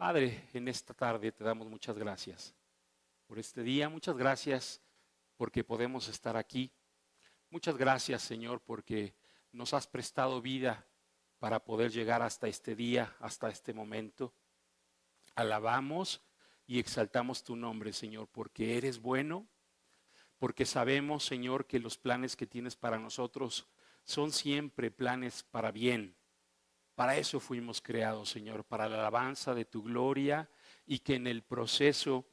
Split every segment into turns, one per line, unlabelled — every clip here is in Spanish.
Padre, en esta tarde te damos muchas gracias por este día. Muchas gracias porque podemos estar aquí. Muchas gracias, Señor, porque nos has prestado vida para poder llegar hasta este día, hasta este momento. Alabamos y exaltamos tu nombre, Señor, porque eres bueno, porque sabemos, Señor, que los planes que tienes para nosotros son siempre planes para bien. Para eso fuimos creados, Señor, para la alabanza de tu gloria y que en el proceso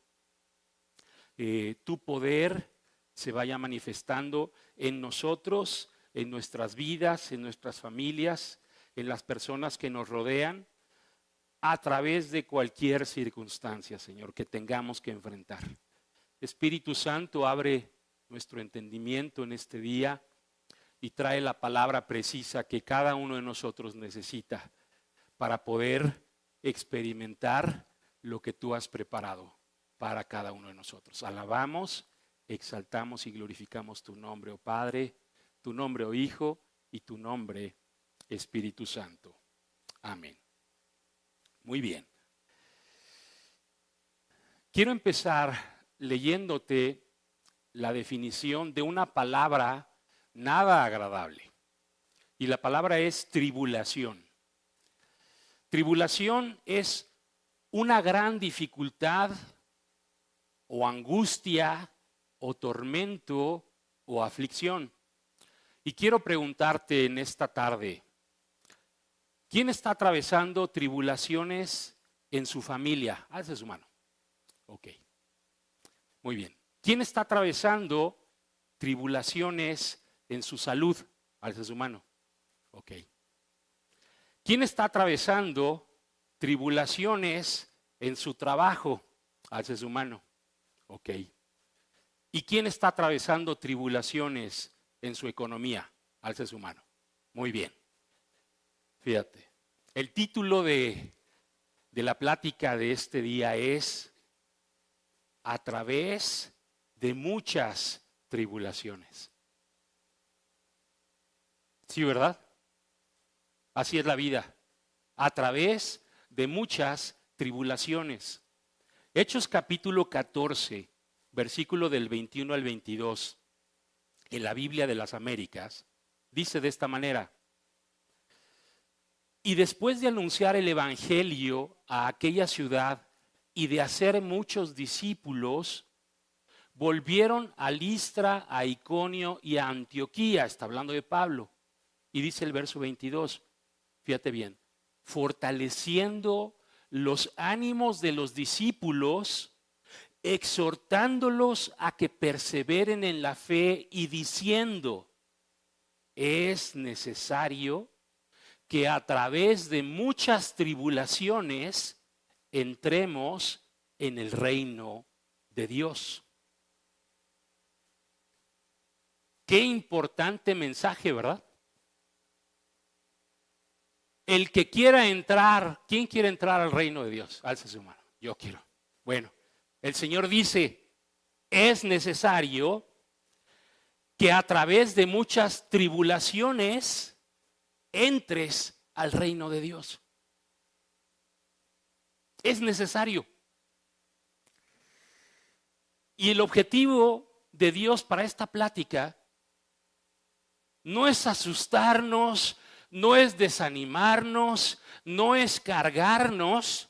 tu poder se vaya manifestando en nosotros, en nuestras vidas, en nuestras familias, en las personas que nos rodean, a través de cualquier circunstancia, Señor, que tengamos que enfrentar. Espíritu Santo, abre nuestro entendimiento en este día y trae la palabra precisa que cada uno de nosotros necesita para poder experimentar lo que tú has preparado para cada uno de nosotros. Alabamos, exaltamos y glorificamos tu nombre, oh Padre, tu nombre, oh Hijo, y tu nombre, Espíritu Santo. Amén. Muy bien. Quiero empezar leyéndote la definición de una palabra nada agradable. Y la palabra es tribulación. Tribulación es una gran dificultad o angustia o tormento o aflicción. Y quiero preguntarte en esta tarde, ¿quién está atravesando tribulaciones en su familia? Alce su mano. Ok. Muy bien. ¿Quién está atravesando tribulaciones en su salud? Alce su mano. Ok. ¿Quién está atravesando tribulaciones en su trabajo? Alce su mano. Ok. ¿Y quién está atravesando tribulaciones en su economía? Alce su mano. Muy bien. Fíjate. El título de la plática de este día es A través de muchas tribulaciones. Sí, ¿verdad? Así es la vida. A través de muchas tribulaciones. Hechos capítulo 14, versículo del 21 al 22, en la Biblia de las Américas, dice de esta manera: y después de anunciar el evangelio a aquella ciudad y de hacer muchos discípulos, volvieron a Listra, a Iconio y a Antioquía. Está hablando de Pablo. Y dice el verso 22, fíjate bien, fortaleciendo los ánimos de los discípulos, exhortándolos a que perseveren en la fe y diciendo: es necesario que a través de muchas tribulaciones entremos en el reino de Dios. Qué importante mensaje, ¿verdad? El que quiera entrar, ¿quién quiere entrar al reino de Dios? Alce su mano. Yo quiero. Bueno, el Señor dice, es necesario que a través de muchas tribulaciones entres al reino de Dios. Es necesario. Y el objetivo de Dios para esta plática no es asustarnos, no es desanimarnos, no es cargarnos,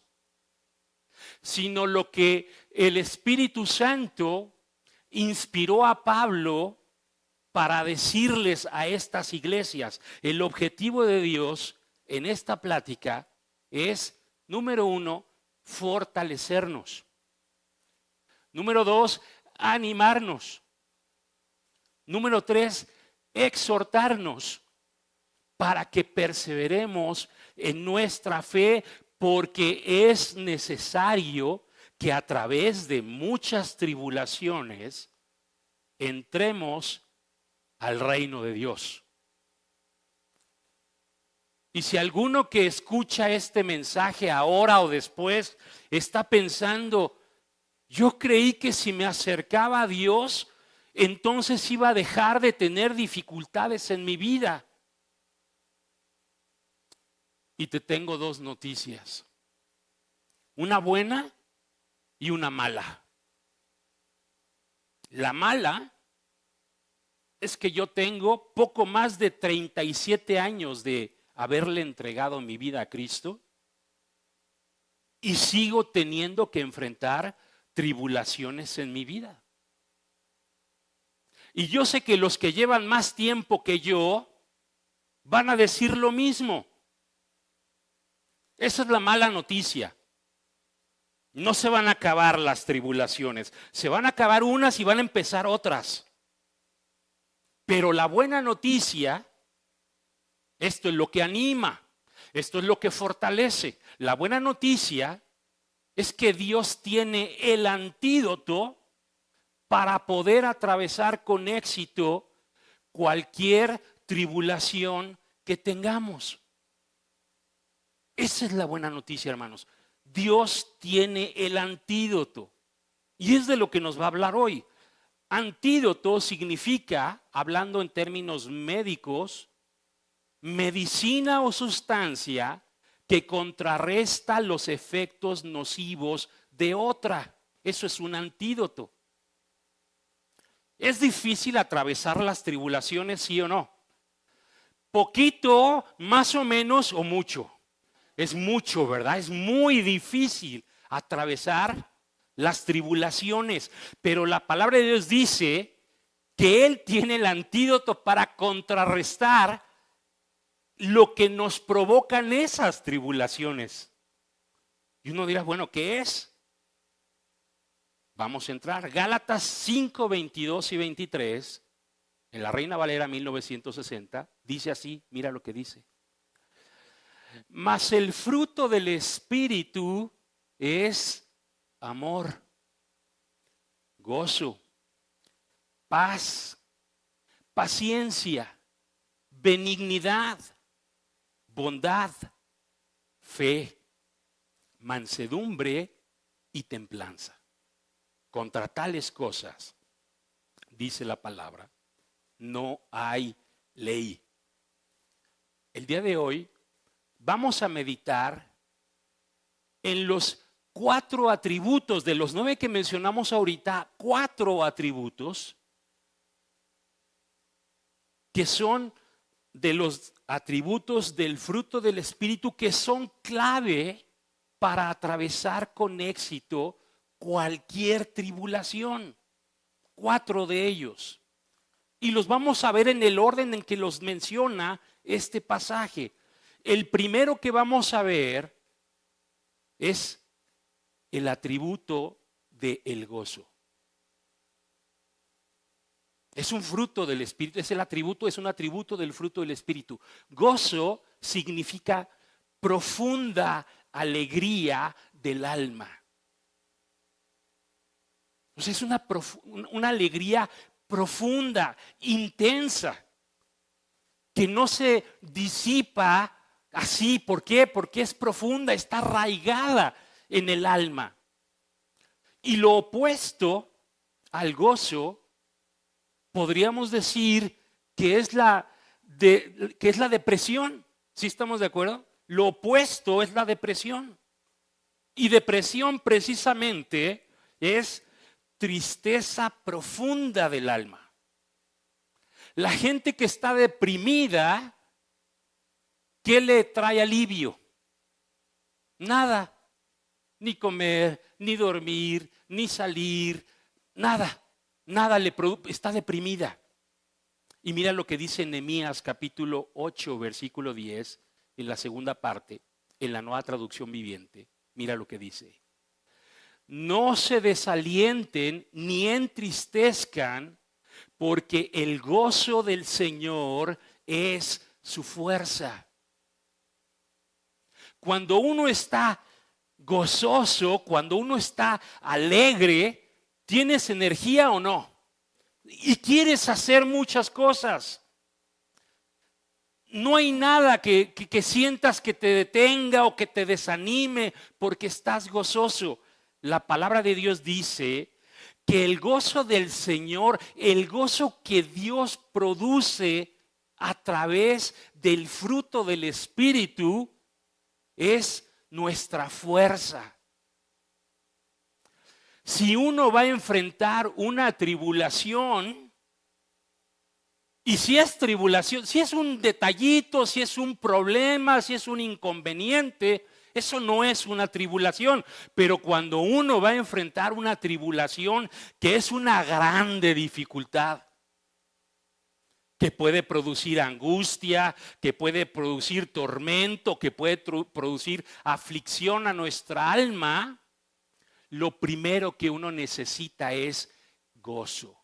sino lo que el Espíritu Santo inspiró a Pablo para decirles a estas iglesias. El objetivo de Dios en esta plática es, número 1, fortalecernos. Número 2, animarnos. Número 3, exhortarnos para que perseveremos en nuestra fe, porque es necesario que a través de muchas tribulaciones entremos al reino de Dios. Y si alguno que escucha este mensaje ahora o después está pensando, yo creí que si me acercaba a Dios, entonces iba a dejar de tener dificultades en mi vida. Y te tengo dos noticias. una buena y una mala. La mala es que yo tengo poco más de 37 años de haberle entregado mi vida a Cristo y sigo teniendo que enfrentar tribulaciones en mi vida. Y yo sé que los que llevan más tiempo que yo van a decir lo mismo. Esa es la mala noticia. No se van a acabar las tribulaciones. Se van a acabar unas y van a empezar otras. Pero la buena noticia, esto es lo que anima, esto es lo que fortalece. La buena noticia es que Dios tiene el antídoto para poder atravesar con éxito cualquier tribulación que tengamos. Esa es la buena noticia, hermanos. Dios tiene el antídoto. Y es de lo que nos va a hablar hoy. Antídoto significa, hablando en términos médicos, medicina o sustancia que contrarresta los efectos nocivos de otra. Eso es un antídoto. ¿Es difícil atravesar las tribulaciones, sí o no? Poquito, más o menos o mucho. Es mucho, ¿verdad? Es muy difícil atravesar las tribulaciones. Pero la palabra de Dios dice que Él tiene el antídoto para contrarrestar lo que nos provocan esas tribulaciones. Y uno dirá, bueno, ¿qué es? Vamos a entrar. Gálatas 5, 22 y 23, en la Reina Valera 1960, dice así, mira lo que dice. Mas el fruto del Espíritu es amor, gozo, paz, paciencia, benignidad, bondad, fe, mansedumbre y templanza. Contra tales cosas, dice la palabra, no hay ley. El día de hoy vamos a meditar en los 4 atributos, de los 9 que mencionamos ahorita, 4 atributos que son de los atributos del fruto del Espíritu que son clave para atravesar con éxito cualquier tribulación. 4 de ellos. Y los vamos a ver en el orden en que los menciona este pasaje. El primero que vamos a ver es el atributo del gozo. Es un fruto del Espíritu, es un atributo del fruto del Espíritu. Gozo significa profunda alegría del alma. O sea, es una alegría profunda, intensa, que no se disipa así. ¿Por qué? Porque es profunda, está arraigada en el alma. Y lo opuesto al gozo, podríamos decir que es la depresión. ¿Sí estamos de acuerdo? Lo opuesto es la depresión. Y depresión precisamente es tristeza profunda del alma. La gente que está deprimida, ¿qué le trae alivio? Nada. Ni comer, ni dormir, ni salir, nada. Nada le produce, está deprimida. Y mira lo que dice Nehemías capítulo 8, versículo 10, en la segunda parte, en la Nueva Traducción Viviente. Mira lo que dice. No se desalienten ni entristezcan, porque el gozo del Señor es su fuerza. Cuando uno está gozoso, cuando uno está alegre, ¿tienes energía o no? Y quieres hacer muchas cosas. No hay nada que sientas que te detenga o que te desanime porque estás gozoso. La palabra de Dios dice que el gozo del Señor, el gozo que Dios produce a través del fruto del Espíritu, es nuestra fuerza. Si uno va a enfrentar una tribulación, y si es tribulación, si es un detallito, si es un problema, si es un inconveniente, eso no es una tribulación. Pero cuando uno va a enfrentar una tribulación que es una grande dificultad, que puede producir angustia, que puede producir tormento, que puede producir aflicción a nuestra alma, lo primero que uno necesita es gozo.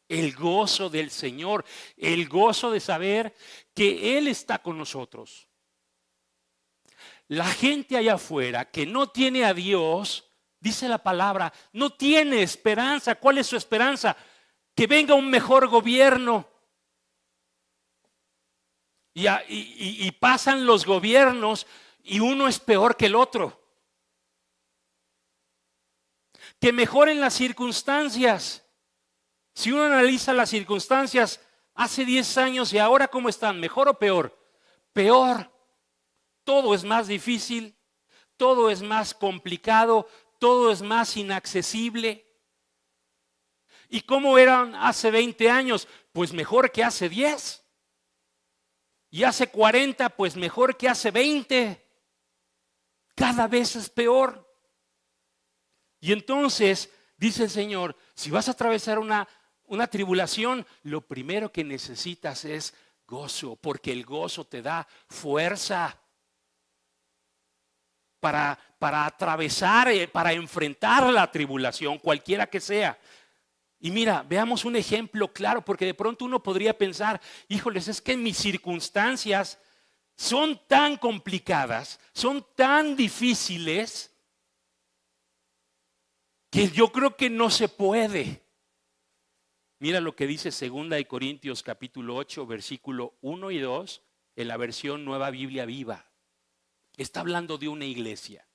El gozo del Señor, el gozo de saber que Él está con nosotros. La gente allá afuera que no tiene a Dios, dice la palabra, no tiene esperanza. ¿Cuál es su esperanza? Que venga un mejor gobierno. Y pasan los gobiernos y uno es peor que el otro. Que mejoren las circunstancias. Si uno analiza las circunstancias hace 10 años y ahora ¿cómo están? ¿Mejor o peor? Peor. Todo es más difícil, todo es más complicado, todo es más inaccesible. ¿Y cómo eran hace 20 años? Pues mejor que hace 10. Y hace 40, pues mejor que hace 20. Cada vez es peor. Y entonces, dice el Señor, si vas a atravesar una tribulación, lo primero que necesitas es gozo, porque el gozo te da fuerza para atravesar, para enfrentar la tribulación, cualquiera que sea. Y mira, veamos un ejemplo claro, porque de pronto uno podría pensar, híjoles, es que mis circunstancias son tan complicadas, son tan difíciles, que yo creo que no se puede. Mira lo que dice 2 Corintios capítulo 8, versículo 1 y 2, en la versión Nueva Biblia Viva. Está hablando de una iglesia.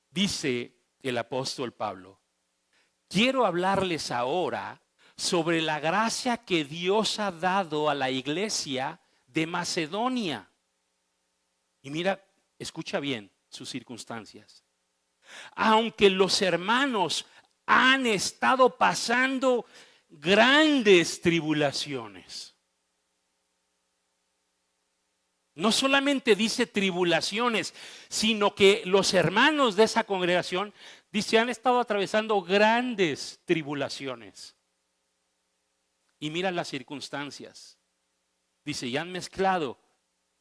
Dice el apóstol Pablo, quiero hablarles ahora sobre la gracia que Dios ha dado a la iglesia de Macedonia. Y mira, escucha bien sus circunstancias. Aunque los hermanos han estado pasando grandes tribulaciones. No solamente dice tribulaciones, sino que los hermanos de esa congregación, dice, han estado atravesando grandes tribulaciones. Y mira las circunstancias. Dice, y han mezclado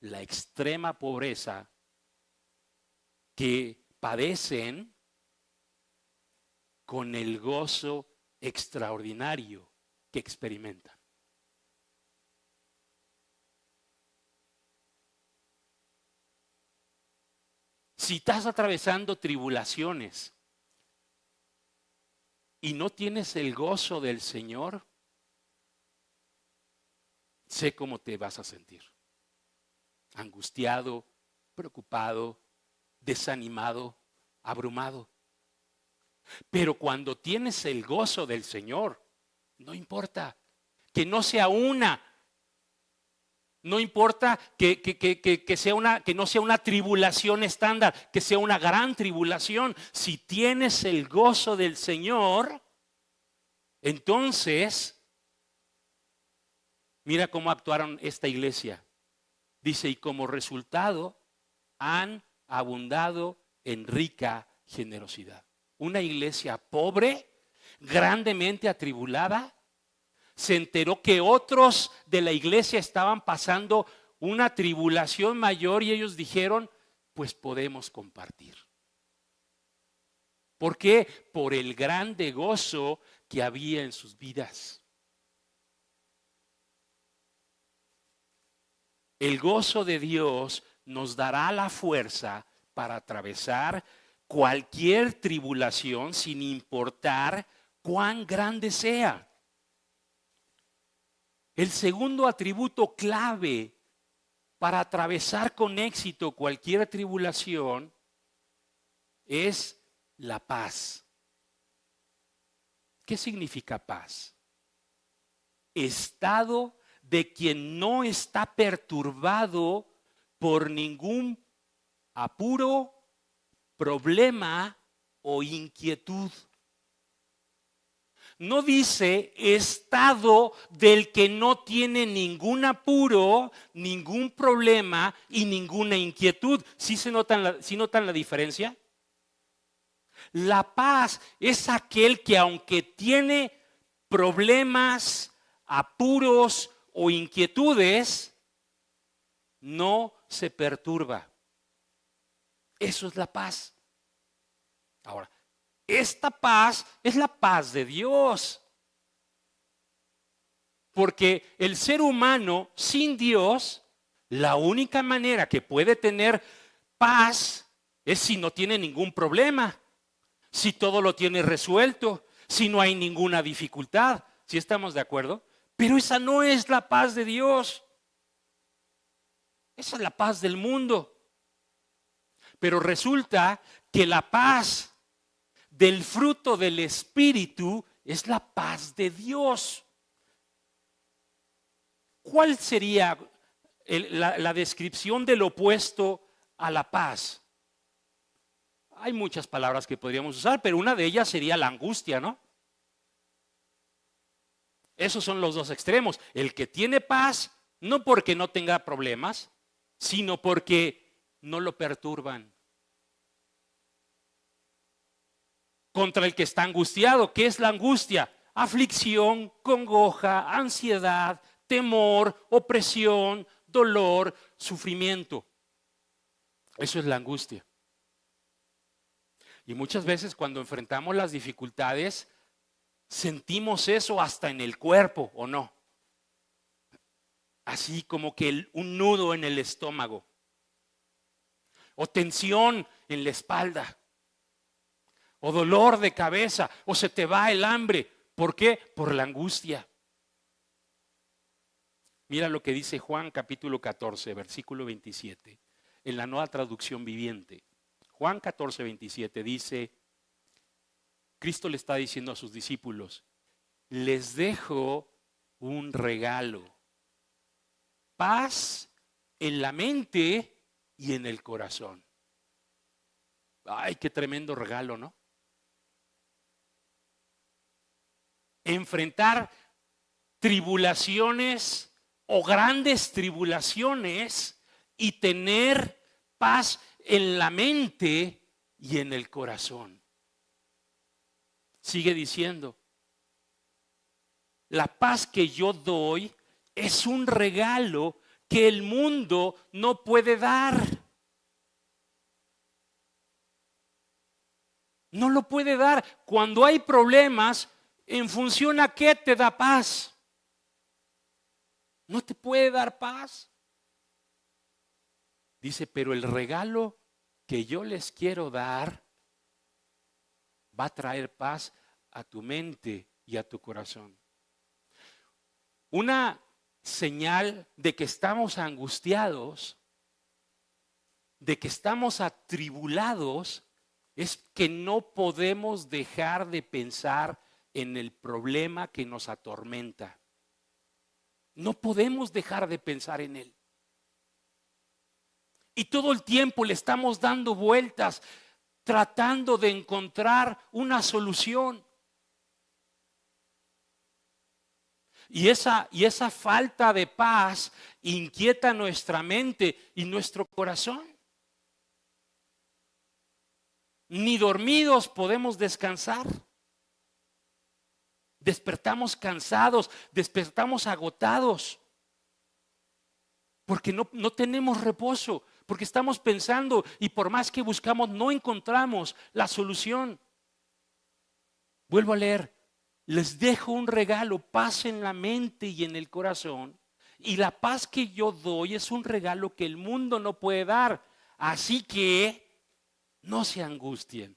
la extrema pobreza que padecen con el gozo extraordinario que experimentan. Si estás atravesando tribulaciones y no tienes el gozo del Señor, sé cómo te vas a sentir. Angustiado, preocupado, desanimado, abrumado. Pero cuando tienes el gozo del Señor, no importa que no sea una. No importa que no sea una tribulación estándar, que sea una gran tribulación. Si tienes el gozo del Señor, entonces, mira cómo actuaron esta iglesia. Dice, y como resultado han abundado en rica generosidad. Una iglesia pobre, grandemente atribulada, se enteró que otros de la iglesia estaban pasando una tribulación mayor y ellos dijeron, pues podemos compartir. ¿Por qué? Por el grande gozo que había en sus vidas. El gozo de Dios nos dará la fuerza para atravesar cualquier tribulación sin importar cuán grande sea. El segundo atributo clave para atravesar con éxito cualquier tribulación es la paz. ¿Qué significa paz? Estado de quien no está perturbado por ningún apuro, problema o inquietud. No dice estado del que no tiene ningún apuro, ningún problema y ninguna inquietud. ¿Sí notan la diferencia? La paz es aquel que aunque tiene problemas, apuros o inquietudes, no se perturba. Eso es la paz. Ahora, esta paz es la paz de Dios. Porque el ser humano sin Dios, la única manera que puede tener paz es si no tiene ningún problema, si todo lo tiene resuelto, si no hay ninguna dificultad. ¿Sí estamos de acuerdo? Pero esa no es la paz de Dios. Esa es la paz del mundo. Pero resulta que la paz del fruto del Espíritu es la paz de Dios. ¿Cuál sería la descripción del opuesto a la paz? Hay muchas palabras que podríamos usar, pero una de ellas sería la angustia, ¿no? Esos son los dos extremos. El que tiene paz, no porque no tenga problemas, sino porque no lo perturban. Contra el que está angustiado, ¿qué es la angustia? Aflicción, congoja, ansiedad, temor, opresión, dolor, sufrimiento. Eso es la angustia. Y muchas veces cuando enfrentamos las dificultades, sentimos eso hasta en el cuerpo, ¿o no? Así como que un nudo en el estómago. O tensión en la espalda. O dolor de cabeza. O se te va el hambre. ¿Por qué? Por la angustia. Mira lo que dice Juan capítulo 14, versículo 27. En la Nueva Traducción Viviente. Juan 14, 27 dice, Cristo le está diciendo a sus discípulos, les dejo un regalo. Paz en la mente y en el corazón. Ay, qué tremendo regalo, ¿no? Enfrentar tribulaciones o grandes tribulaciones y tener paz en la mente y en el corazón. Sigue diciendo, la paz que yo doy es un regalo que el mundo no puede dar. No lo puede dar. Cuando hay problemas, ¿en función a qué te da paz? No te puede dar paz. Dice, pero el regalo que yo les quiero dar va a traer paz a tu mente y a tu corazón. Una señal de que estamos angustiados, de que estamos atribulados, es que no podemos dejar de pensar en el problema que nos atormenta. No podemos dejar de pensar en él. Y todo el tiempo le estamos dando vueltas, tratando de encontrar una solución. Y esa falta de paz inquieta nuestra mente y nuestro corazón. Ni dormidos podemos descansar. Despertamos cansados, despertamos agotados. Porque no tenemos reposo, porque estamos pensando y por más que buscamos no encontramos la solución. Vuelvo a leer, les dejo un regalo, paz en la mente y en el corazón. Y la paz que yo doy es un regalo que el mundo no puede dar. Así que no se angustien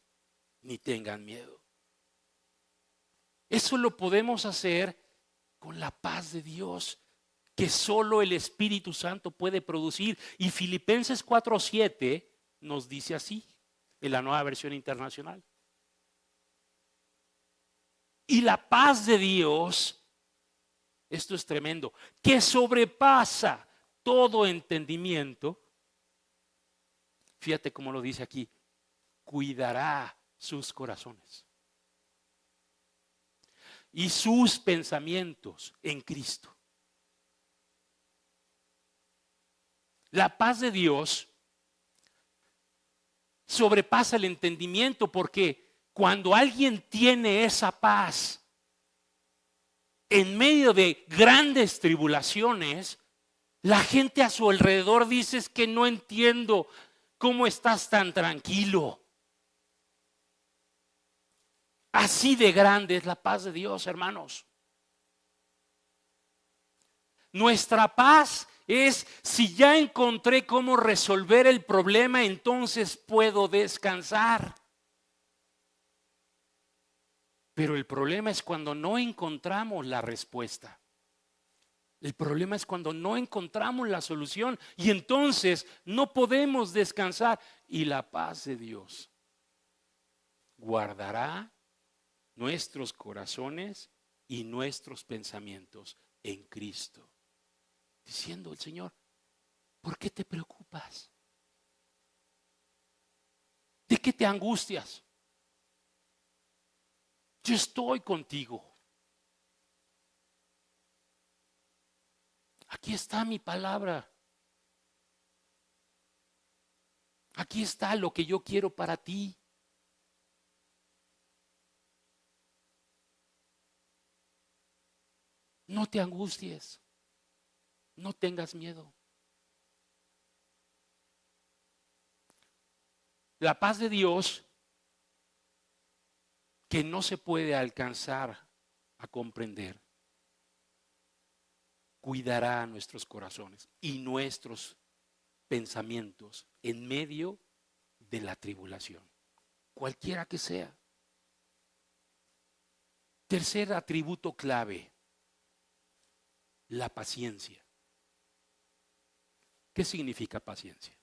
ni tengan miedo. Eso lo podemos hacer con la paz de Dios, que solo el Espíritu Santo puede producir. Y Filipenses 4:7 nos dice así, en la Nueva Versión Internacional. Y la paz de Dios, esto es tremendo, que sobrepasa todo entendimiento, fíjate cómo lo dice aquí, cuidará sus corazones y sus pensamientos en Cristo. La paz de Dios sobrepasa el entendimiento, porque cuando alguien tiene esa paz en medio de grandes tribulaciones, la gente a su alrededor dice: es que no entiendo cómo estás tan tranquilo. Así de grande es la paz de Dios, hermanos. Nuestra paz es: si ya encontré cómo resolver el problema, entonces puedo descansar. Pero el problema es cuando no encontramos la respuesta. El problema es cuando no encontramos la solución, y entonces no podemos descansar. Y la paz de Dios guardará nuestros corazones y nuestros pensamientos en Cristo. Diciendo el Señor: ¿por qué te preocupas? ¿De qué te angustias? Yo estoy contigo. Aquí está mi palabra. Aquí está lo que yo quiero para ti. No te angusties. No tengas miedo. La paz de Dios, que no se puede alcanzar a comprender, cuidará nuestros corazones y nuestros pensamientos en medio de la tribulación, cualquiera que sea. Tercer atributo clave: la paciencia. ¿Qué significa paciencia?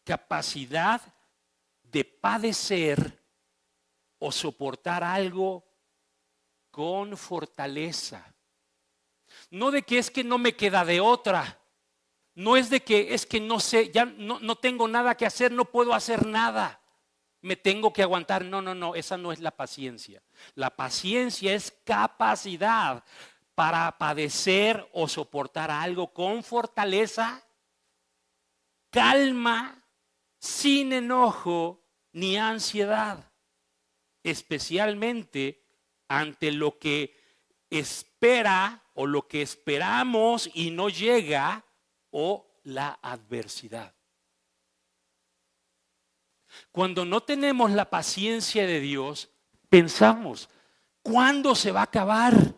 Capacidad de padecer o soportar algo con fortaleza. No de que es que no me queda de otra. No es de que es que no sé, ya no tengo nada que hacer, no puedo hacer nada, me tengo que aguantar. No, esa no es la paciencia. La paciencia es capacidad para padecer o soportar algo con fortaleza, calma, sin enojo ni ansiedad, especialmente ante lo que espera o lo que esperamos y no llega, o la adversidad. Cuando no tenemos la paciencia de Dios, pensamos: ¿cuándo se va a acabar?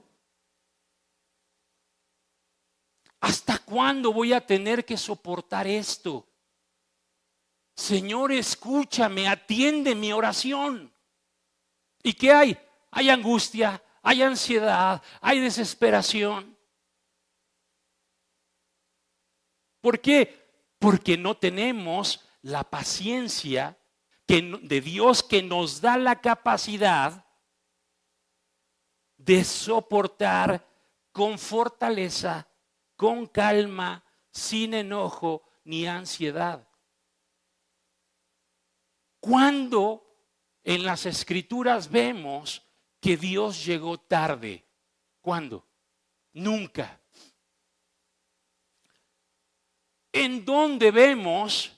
¿Hasta cuándo voy a tener que soportar esto? Señor, escúchame, atiende mi oración. ¿Y qué hay? Hay angustia, hay ansiedad, hay desesperación. ¿Por qué? Porque no tenemos la paciencia de Dios, que nos da la capacidad de soportar con fortaleza, con calma, sin enojo ni ansiedad. ¿Cuándo en las Escrituras vemos que Dios llegó tarde? ¿Cuándo? Nunca. ¿En dónde vemos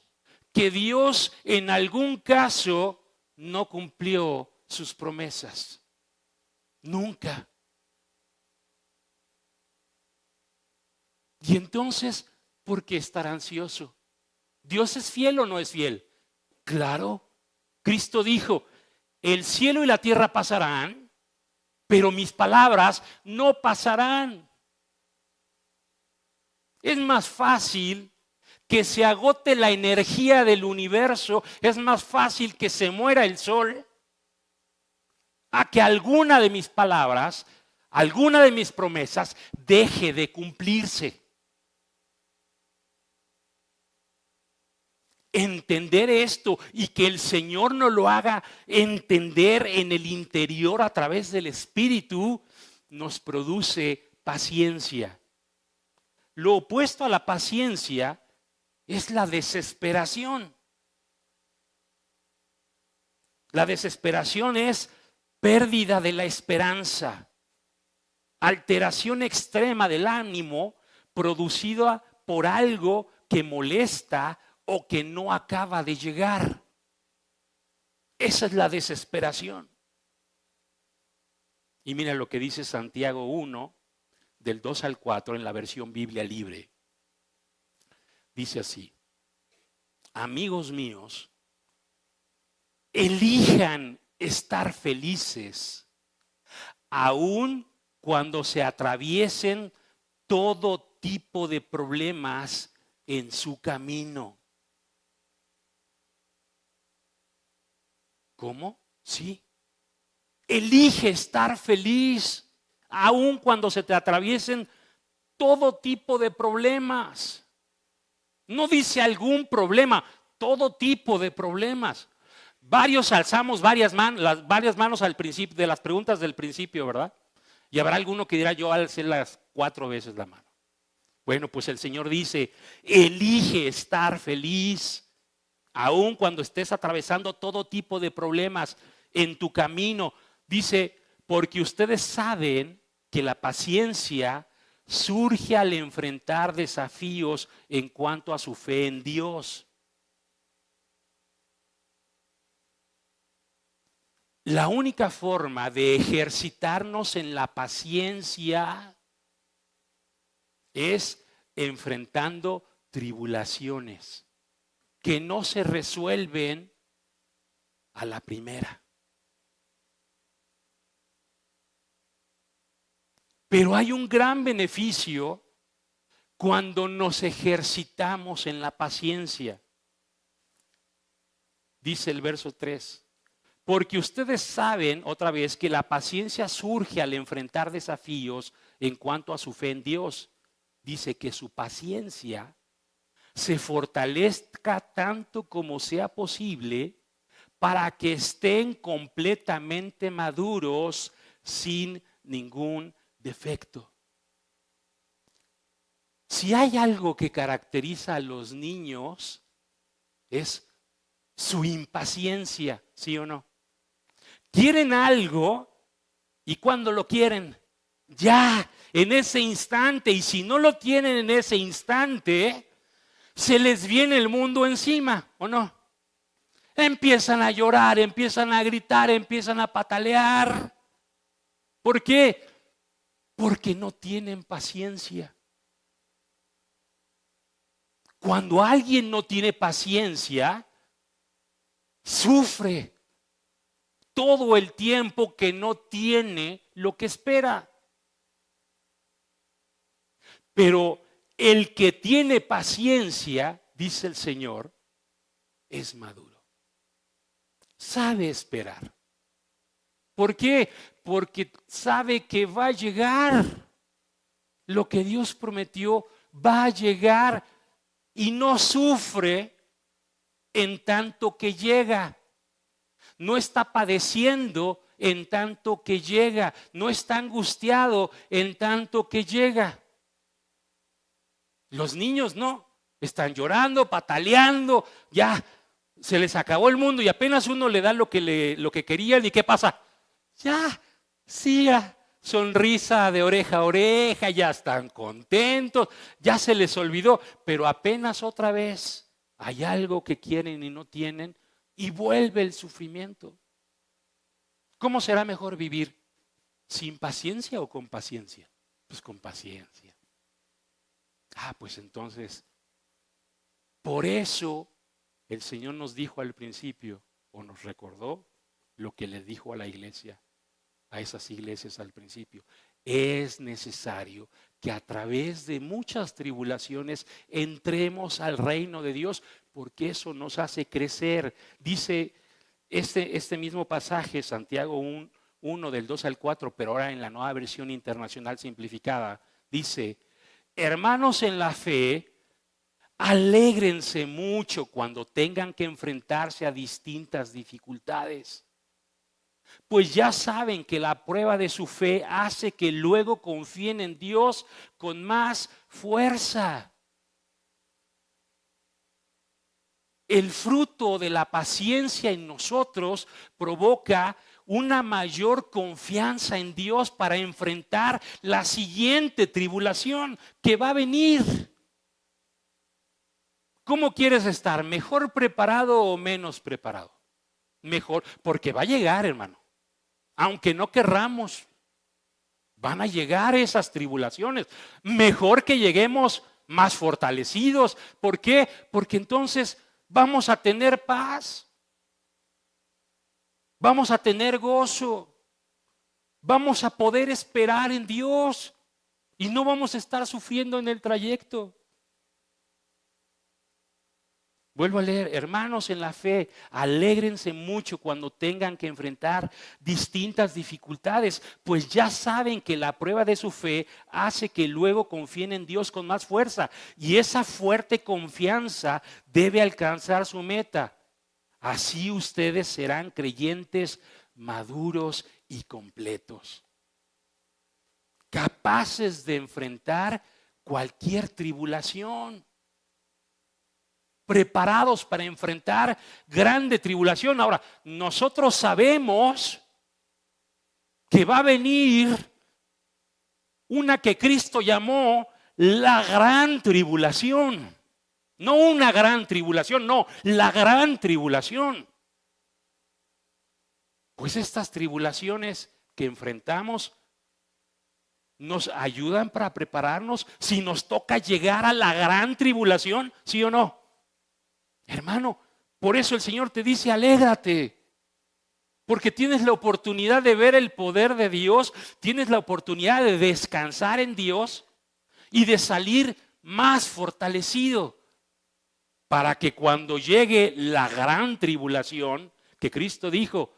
que Dios en algún caso no cumplió sus promesas? Nunca. Y entonces, ¿por qué estar ansioso? ¿Dios es fiel o no es fiel? Claro. Cristo dijo: el cielo y la tierra pasarán, pero mis palabras no pasarán. Es más fácil que se agote la energía del universo, es más fácil que se muera el sol, a que alguna de mis palabras, alguna de mis promesas deje de cumplirse. Entender esto y que el Señor nos lo haga entender en el interior a través del Espíritu, nos produce paciencia. Lo opuesto a la paciencia es la desesperación. La desesperación es pérdida de la esperanza, alteración extrema del ánimo producida por algo que molesta o que no acaba de llegar. Esa es la desesperación. Y mira lo que dice Santiago 1, del 2 al 4 en la versión Biblia Libre. Dice así: amigos míos, elijan estar felices, aun cuando se atraviesen todo tipo de problemas en su camino. ¿Cómo? Sí. Elige estar feliz, aun cuando se te atraviesen todo tipo de problemas. No dice algún problema, todo tipo de problemas. Varios alzamos las varias manos al principio, de las preguntas del principio, ¿verdad? Y habrá alguno que dirá, yo alcé las 4 veces la mano. Bueno, pues el Señor dice, elige estar feliz, aun cuando estés atravesando todo tipo de problemas en tu camino. Dice, porque ustedes saben que la paciencia surge al enfrentar desafíos en cuanto a su fe en Dios. La única forma de ejercitarnos en la paciencia es enfrentando tribulaciones que no se resuelven a la primera. Pero hay un gran beneficio cuando nos ejercitamos en la paciencia. Dice el verso 3. Porque ustedes saben, otra vez, que la paciencia surge al enfrentar desafíos en cuanto a su fe en Dios. Dice que su paciencia se fortalezca tanto como sea posible para que estén completamente maduros sin ningún defecto. Si hay algo que caracteriza a los niños es su impaciencia, ¿sí o no? Quieren algo y cuando lo quieren, ya, en ese instante, y si no lo tienen en ese instante, se les viene el mundo encima, ¿o no? Empiezan a llorar, empiezan a gritar, empiezan a patalear. ¿Por qué? Porque no tienen paciencia. Cuando alguien no tiene paciencia, sufre todo el tiempo que no tiene lo que espera. Pero el que tiene paciencia, dice el Señor, es maduro. Sabe esperar. ¿Por qué? Porque sabe que va a llegar. Lo que Dios prometió va a llegar y no sufre en tanto que llega. No está padeciendo en tanto que llega. No está angustiado en tanto que llega. Los niños no. Están llorando, pataleando. Ya se les acabó el mundo y apenas uno le da lo que querían. ¿Y qué pasa? Ya, siga. Sonrisa de oreja a oreja, ya están contentos, ya se les olvidó, pero apenas otra vez hay algo que quieren y no tienen y vuelve el sufrimiento. ¿Cómo será mejor vivir? ¿Sin paciencia o con paciencia? Pues con paciencia. Pues entonces, por eso el Señor nos dijo al principio, o nos recordó lo que le dijo a la iglesia. A esas iglesias al principio, es necesario que a través de muchas tribulaciones entremos al reino de Dios, porque eso nos hace crecer. Dice este mismo pasaje, Santiago 1 del 2 al 4, pero ahora en la Nueva Versión Internacional Simplificada, dice, hermanos en la fe, alégrense mucho cuando tengan que enfrentarse a distintas dificultades. Pues ya saben que la prueba de su fe hace que luego confíen en Dios con más fuerza. el fruto de la paciencia en nosotros provoca una mayor confianza en Dios para enfrentar la siguiente tribulación que va a venir. ¿Cómo quieres estar? ¿Mejor preparado o menos preparado? Mejor, porque va a llegar, hermano. Aunque no querramos, van a llegar esas tribulaciones. Mejor que lleguemos más fortalecidos. ¿Por qué? Porque entonces vamos a tener paz. Vamos a tener gozo. Vamos a poder esperar en Dios. Y no vamos a estar sufriendo en el trayecto. Vuelvo a leer, hermanos en la fe, alégrense mucho cuando tengan que enfrentar distintas dificultades, pues ya saben que la prueba de su fe hace que luego confíen en Dios con más fuerza. Y esa fuerte confianza debe alcanzar su meta. Así ustedes serán creyentes maduros y completos, capaces de enfrentar cualquier tribulación, preparados para enfrentar grande tribulación. Ahora, nosotros sabemos que va a venir una que Cristo llamó la gran tribulación. No una gran tribulación, no, la gran tribulación. Pues estas tribulaciones que enfrentamos nos ayudan para prepararnos si nos toca llegar a la gran tribulación, ¿sí o no? Hermano, por eso el Señor te dice, alégrate, porque tienes la oportunidad de ver el poder de Dios, tienes la oportunidad de descansar en Dios y de salir más fortalecido, para que cuando llegue la gran tribulación, que Cristo dijo,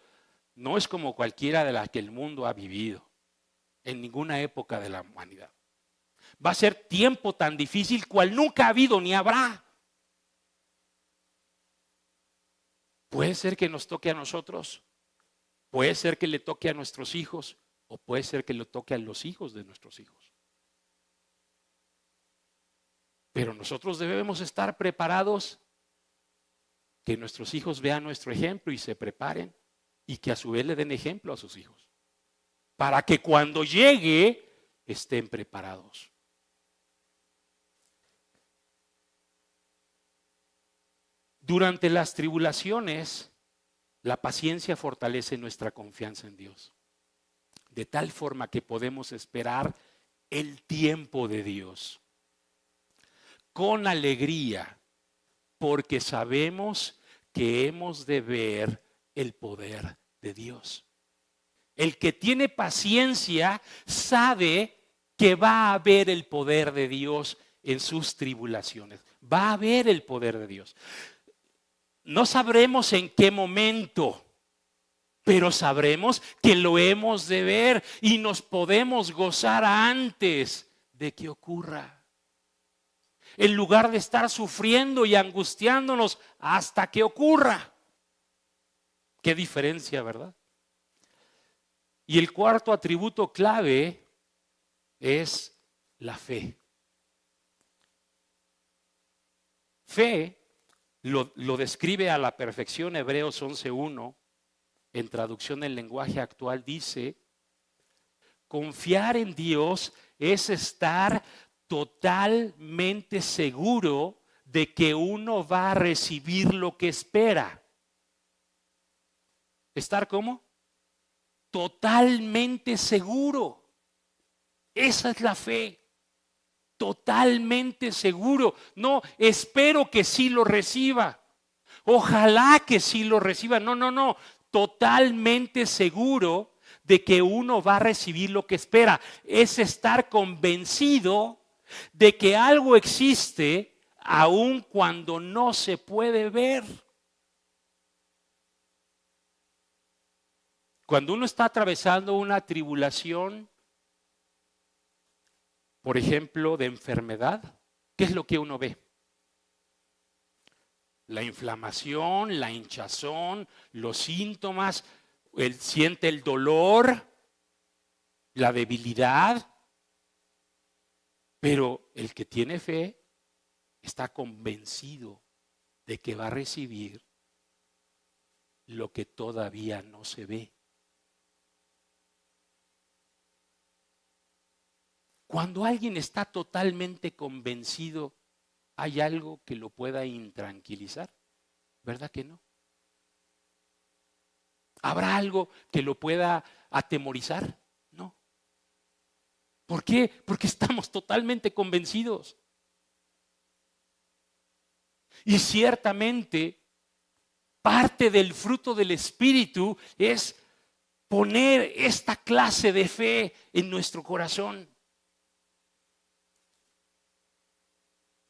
no es como cualquiera de las que el mundo ha vivido en ninguna época de la humanidad. Va a ser tiempo tan difícil cual nunca ha habido ni habrá. Puede ser que nos toque a nosotros, puede ser que le toque a nuestros hijos, o puede ser que le toque a los hijos de nuestros hijos. Pero nosotros debemos estar preparados, que nuestros hijos vean nuestro ejemplo y se preparen, y que a su vez le den ejemplo a sus hijos, para que cuando llegue estén preparados. Durante las tribulaciones, la paciencia fortalece nuestra confianza en Dios, de tal forma que podemos esperar el tiempo de Dios con alegría, porque sabemos que hemos de ver el poder de Dios. El que tiene paciencia sabe que va a ver el poder de Dios en sus tribulaciones. Va a ver el poder de Dios. No sabremos en qué momento, pero sabremos que lo hemos de ver y nos podemos gozar antes de que ocurra. En lugar de estar sufriendo y angustiándonos hasta que ocurra. Qué diferencia, ¿verdad? Y el cuarto atributo clave es la fe. Fe lo describe a la perfección Hebreos 11:1, en traducción en lenguaje actual dice, confiar en Dios es estar totalmente seguro de que uno va a recibir lo que espera. ¿Estar cómo? Totalmente seguro. Esa es la fe. Totalmente seguro. No, espero que sí lo reciba. Ojalá que sí lo reciba. No. Totalmente seguro de que uno va a recibir lo que espera. Es estar convencido de que algo existe aun cuando no se puede ver. Cuando uno está atravesando una tribulación, por ejemplo, de enfermedad, ¿qué es lo que uno ve? La inflamación, la hinchazón, los síntomas, siente el dolor, la debilidad. Pero el que tiene fe está convencido de que va a recibir lo que todavía no se ve. Cuando alguien está totalmente convencido, ¿hay algo que lo pueda intranquilizar? ¿Verdad que no? ¿Habrá algo que lo pueda atemorizar? No. ¿Por qué? Porque estamos totalmente convencidos. Y ciertamente, parte del fruto del Espíritu es poner esta clase de fe en nuestro corazón.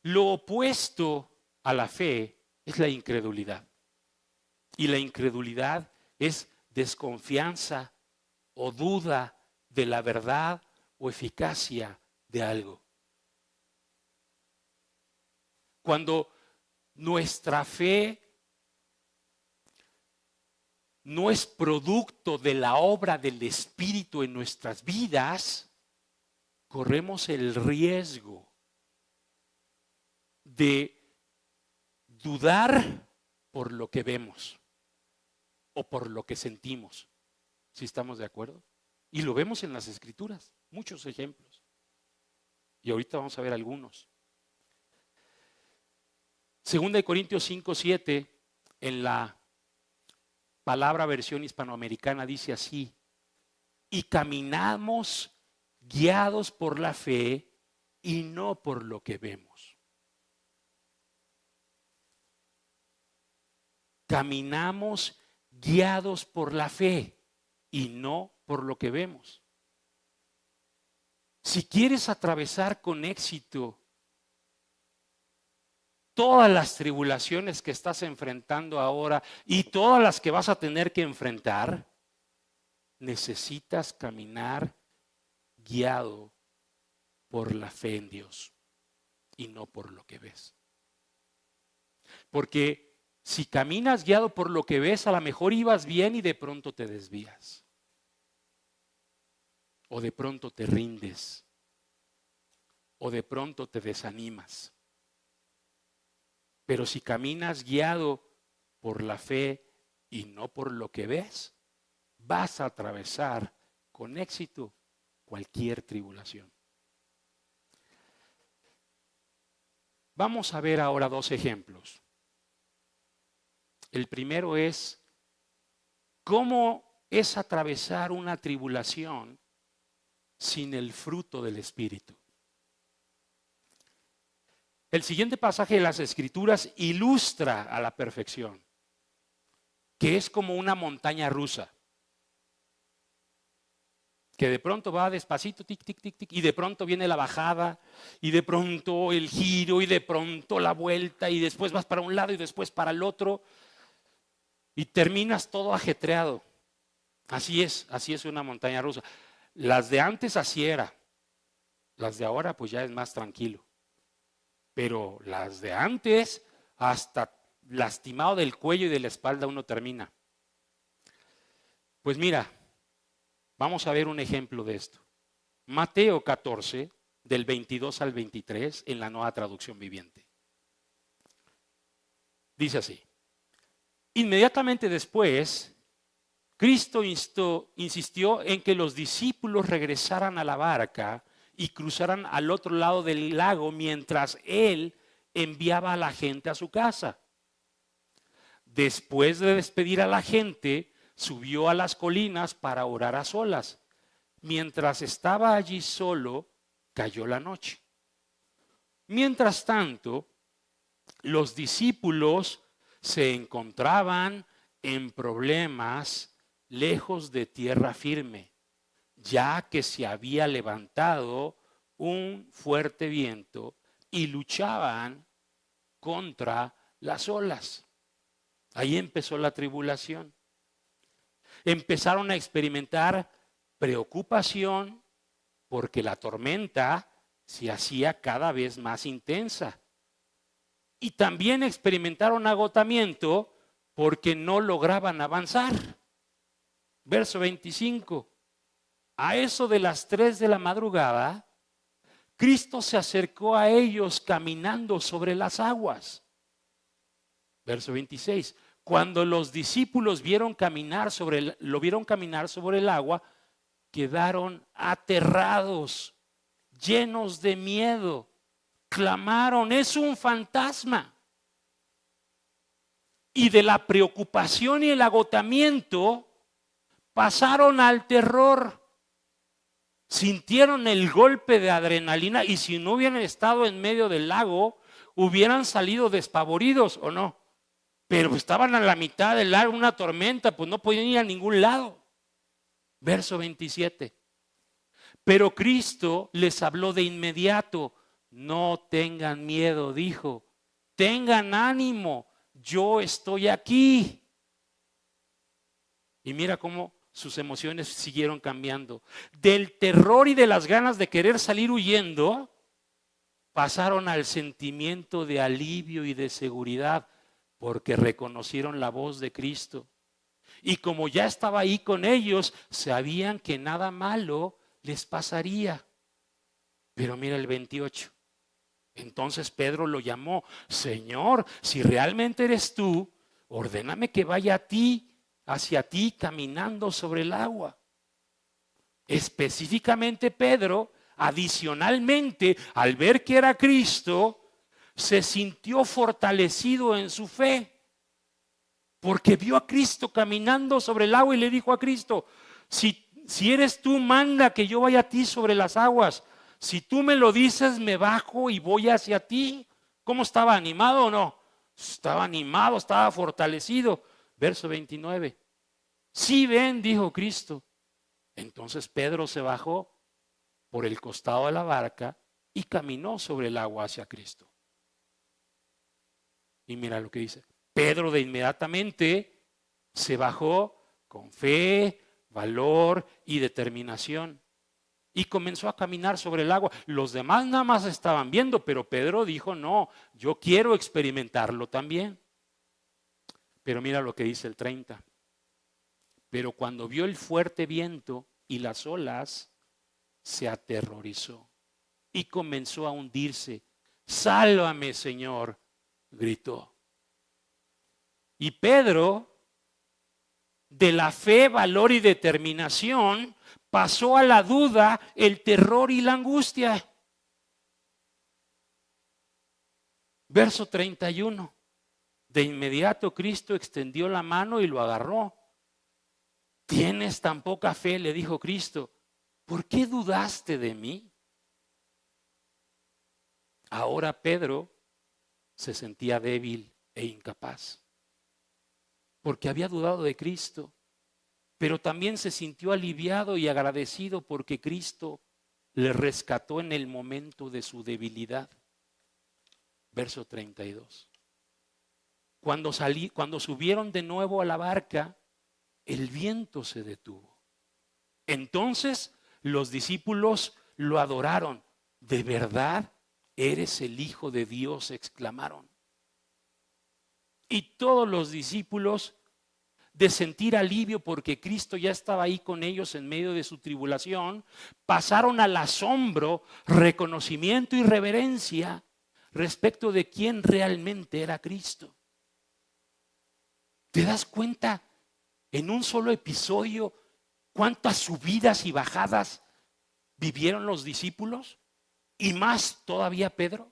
Lo opuesto a la fe es la incredulidad. Y la incredulidad es desconfianza o duda de la verdad o eficacia de algo. Cuando nuestra fe no es producto de la obra del Espíritu en nuestras vidas, corremos el riesgo de dudar por lo que vemos o por lo que sentimos. ¿Sí estamos de acuerdo? Y lo vemos en las Escrituras, muchos ejemplos. Y ahorita vamos a ver algunos. 2 Corintios 5:7, en la palabra versión hispanoamericana, dice así: y caminamos guiados por la fe y no por lo que vemos. Caminamos guiados por la fe y no por lo que vemos. Si quieres atravesar con éxito todas las tribulaciones que estás enfrentando ahora y todas las que vas a tener que enfrentar, necesitas caminar guiado por la fe en Dios y no por lo que ves. Porque si caminas guiado por lo que ves, a lo mejor ibas bien y de pronto te desvías. O de pronto te rindes. O de pronto te desanimas. Pero si caminas guiado por la fe y no por lo que ves, vas a atravesar con éxito cualquier tribulación. Vamos a ver ahora dos ejemplos. El primero es cómo es atravesar una tribulación sin el fruto del Espíritu. El siguiente pasaje de las Escrituras ilustra a la perfección, que es como una montaña rusa, que de pronto va despacito, tic, tic, tic, tic, y de pronto viene la bajada, y de pronto el giro, y de pronto la vuelta, y después vas para un lado y después para el otro, y terminas todo ajetreado. Así es una montaña rusa. Las de antes así era, las de ahora pues ya es más tranquilo. Pero las de antes, hasta lastimado del cuello y de la espalda uno termina. Pues mira, vamos a ver un ejemplo de esto. Mateo 14, del 22 al 23, en la Nueva Traducción Viviente. Dice así: inmediatamente después, Cristo insistió en que los discípulos regresaran a la barca y cruzaran al otro lado del lago mientras Él enviaba a la gente a su casa. Después de despedir a la gente, subió a las colinas para orar a solas. Mientras estaba allí solo, cayó la noche. Mientras tanto, los discípulos se encontraban en problemas lejos de tierra firme, ya que se había levantado un fuerte viento y luchaban contra las olas. Ahí empezó la tribulación. Empezaron a experimentar preocupación porque la tormenta se hacía cada vez más intensa. Y también experimentaron agotamiento porque no lograban avanzar. Verso 25. A eso de las 3 de la madrugada, Cristo se acercó a ellos caminando sobre las aguas. Verso 26. Cuando los discípulos lo vieron caminar sobre el agua, quedaron aterrados, llenos de miedo. Clamaron: es un fantasma. Y de la preocupación y el agotamiento pasaron al terror. Sintieron el golpe de adrenalina y si no hubieran estado en medio del lago, hubieran salido despavoridos, ¿o no? Pero estaban a la mitad del lago, una tormenta, pues no podían ir a ningún lado. Verso 27. Pero Cristo les habló de inmediato. No tengan miedo, dijo. Tengan ánimo, yo estoy aquí. Y mira cómo sus emociones siguieron cambiando. Del terror y de las ganas de querer salir huyendo, pasaron al sentimiento de alivio y de seguridad, porque reconocieron la voz de Cristo. Y como ya estaba ahí con ellos, sabían que nada malo les pasaría. Pero mira el 28. Entonces Pedro lo llamó: Señor, si realmente eres tú, ordéname que vaya hacia ti caminando sobre el agua. Específicamente Pedro, adicionalmente, al ver que era Cristo, se sintió fortalecido en su fe, porque vio a Cristo caminando sobre el agua y le dijo a Cristo: si eres tú, manda que yo vaya a ti sobre las aguas. Si tú me lo dices, me bajo y voy hacia ti. ¿Cómo estaba? ¿Animado o no? Estaba animado, estaba fortalecido. Verso 29. Sí, ven, dijo Cristo. Entonces Pedro se bajó por el costado de la barca y caminó sobre el agua hacia Cristo. Y mira lo que dice. Pedro de inmediatamente se bajó con fe, valor y determinación. Y comenzó a caminar sobre el agua. Los demás nada más estaban viendo, pero Pedro dijo: no, yo quiero experimentarlo también. Pero mira lo que dice el 30. Pero cuando vio el fuerte viento y las olas, se aterrorizó y comenzó a hundirse. Sálvame, Señor, gritó. Y Pedro, de la fe, valor y determinación, pasó a la duda, el terror y la angustia. Verso 31. De inmediato Cristo extendió la mano y lo agarró. ¿Tienes tan poca fe?, le dijo Cristo. ¿Por qué dudaste de mí? Ahora Pedro se sentía débil e incapaz, porque había dudado de Cristo. Pero también se sintió aliviado y agradecido porque Cristo le rescató en el momento de su debilidad. Verso 32. Cuando subieron de nuevo a la barca, el viento se detuvo. Entonces los discípulos lo adoraron. ¿De verdad eres el Hijo de Dios?, exclamaron. Y todos los discípulos, de sentir alivio porque Cristo ya estaba ahí con ellos en medio de su tribulación, pasaron al asombro, reconocimiento y reverencia respecto de quién realmente era Cristo. ¿Te das cuenta en un solo episodio cuántas subidas y bajadas vivieron los discípulos? Y más todavía Pedro.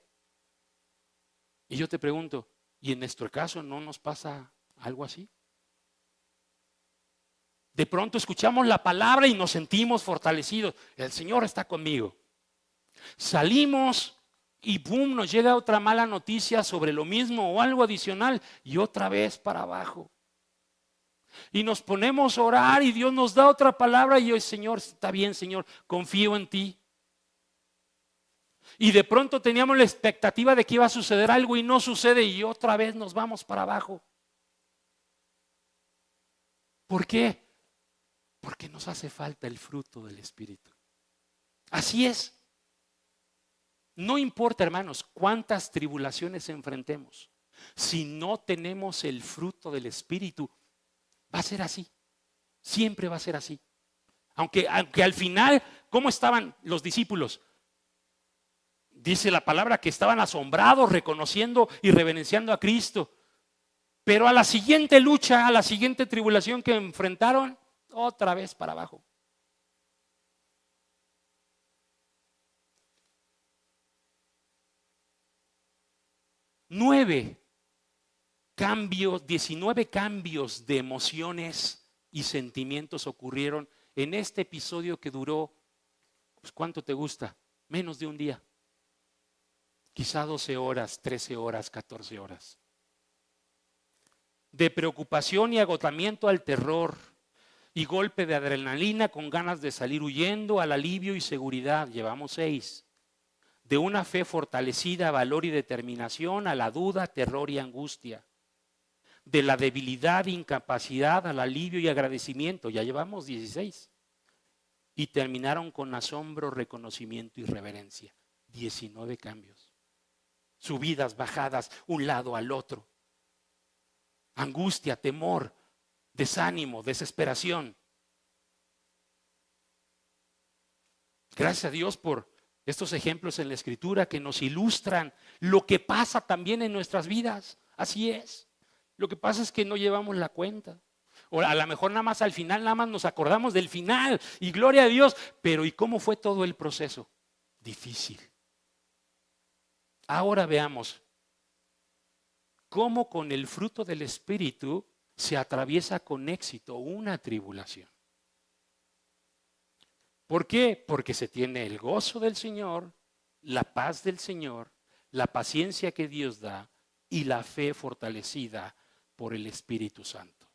Y yo te pregunto, ¿y en nuestro caso no nos pasa algo así? De pronto escuchamos la palabra y nos sentimos fortalecidos. El Señor está conmigo. Salimos y boom, nos llega otra mala noticia sobre lo mismo o algo adicional y otra vez para abajo. Y nos ponemos a orar y Dios nos da otra palabra y hoy: Señor, está bien, Señor, confío en ti. Y de pronto teníamos la expectativa de que iba a suceder algo y no sucede y otra vez nos vamos para abajo. ¿Por qué? Porque nos hace falta el fruto del Espíritu. Así es. No importa, hermanos, cuántas tribulaciones enfrentemos. Si no tenemos el fruto del Espíritu, va a ser así. Siempre va a ser así. Aunque al final, ¿cómo estaban los discípulos? Dice la palabra que estaban asombrados, reconociendo y reverenciando a Cristo. Pero a la siguiente lucha, a la siguiente tribulación que enfrentaron, otra vez para abajo. Nueve cambios, 19 cambios de emociones y sentimientos ocurrieron en este episodio que duró, pues, ¿cuánto te gusta? Menos de un día. Quizá 12 horas, 13 horas, 14 horas. De preocupación y agotamiento al terror y golpe de adrenalina con ganas de salir huyendo al alivio y seguridad. Llevamos 6. De una fe fortalecida, valor y determinación a la duda, terror y angustia. De la debilidad e incapacidad al alivio y agradecimiento. Ya llevamos 16. Y terminaron con asombro, reconocimiento y reverencia. 19 cambios. Subidas, bajadas, un lado al otro. Angustia, temor, desánimo, desesperación. Gracias a Dios por estos ejemplos en la Escritura que nos ilustran lo que pasa también en nuestras vidas. Así es. Lo que pasa es que no llevamos la cuenta. O a lo mejor nada más al final, nada más nos acordamos del final y gloria a Dios. Pero ¿y cómo fue todo el proceso? Difícil. Ahora veamos cómo con el fruto del Espíritu se atraviesa con éxito una tribulación. ¿Por qué? Porque se tiene el gozo del Señor, la paz del Señor, la paciencia que Dios da y la fe fortalecida por el Espíritu Santo.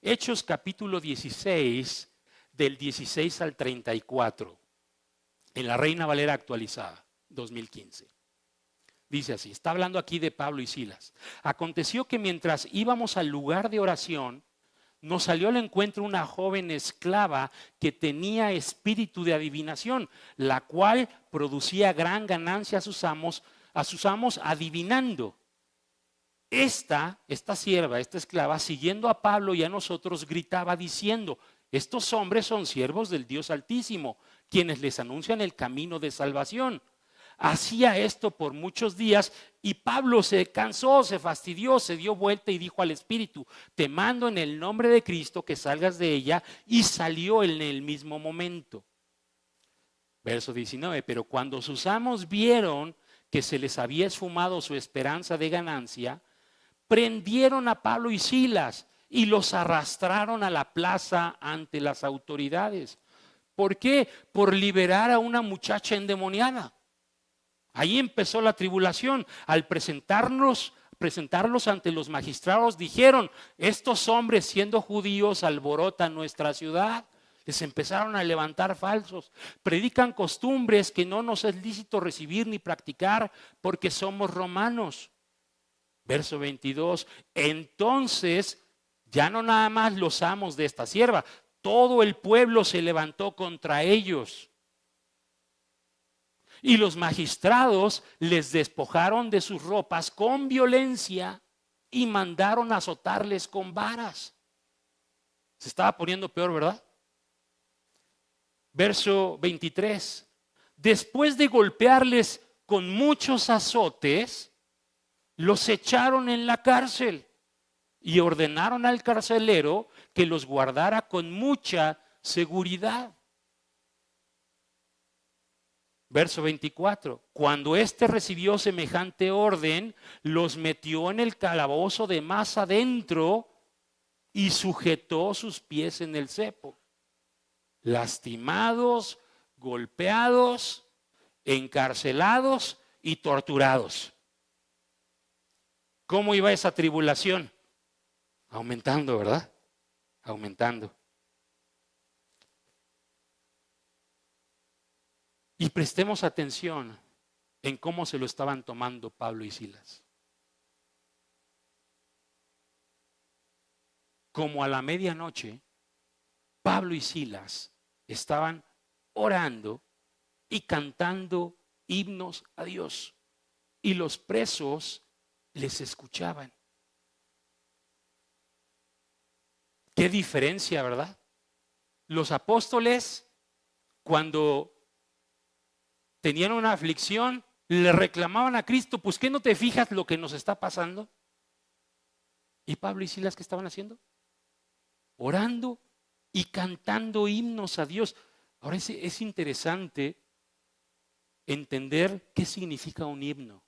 Hechos capítulo 16, del 16 al 34, en la Reina Valera actualizada, 2015. Dice así, está hablando aquí de Pablo y Silas. Aconteció que mientras íbamos al lugar de oración, nos salió al encuentro una joven esclava que tenía espíritu de adivinación, la cual producía gran ganancia a sus amos adivinando. Esta sierva, esta esclava, siguiendo a Pablo y a nosotros, gritaba diciendo: estos hombres son siervos del Dios Altísimo, quienes les anuncian el camino de salvación. Hacía esto por muchos días y Pablo se cansó, se fastidió, se dio vuelta y dijo al espíritu: te mando en el nombre de Cristo que salgas de ella, y salió en el mismo momento. Verso 19, pero cuando sus amos vieron que se les había esfumado su esperanza de ganancia, prendieron a Pablo y Silas y los arrastraron a la plaza ante las autoridades. ¿Por qué? Por liberar a una muchacha endemoniada. Ahí empezó la tribulación. Al presentarlos ante los magistrados, dijeron: estos hombres, siendo judíos, alborotan nuestra ciudad. Les empezaron a levantar falsos. Predican costumbres que no nos es lícito recibir ni practicar porque somos romanos. Verso 22. Entonces, ya no nada más los amos de esta sierva, todo el pueblo se levantó contra ellos. Y los magistrados les despojaron de sus ropas con violencia y mandaron azotarles con varas. Se estaba poniendo peor, ¿verdad? Verso 23. Después de golpearles con muchos azotes, los echaron en la cárcel y ordenaron al carcelero que los guardara con mucha seguridad. Verso 24, cuando éste recibió semejante orden, los metió en el calabozo de más adentro y sujetó sus pies en el cepo. Lastimados, golpeados, encarcelados y torturados. ¿Cómo iba esa tribulación? Aumentando, ¿verdad? Aumentando. Y prestemos atención en cómo se lo estaban tomando Pablo y Silas. Como a la medianoche, Pablo y Silas estaban orando y cantando himnos a Dios. Y los presos les escuchaban. Qué diferencia, ¿verdad? Los apóstoles, cuando tenían una aflicción, le reclamaban a Cristo: pues ¿qué no te fijas lo que nos está pasando? ¿Y Pablo y Silas qué estaban haciendo? Orando y cantando himnos a Dios. Ahora es interesante entender qué significa un himno.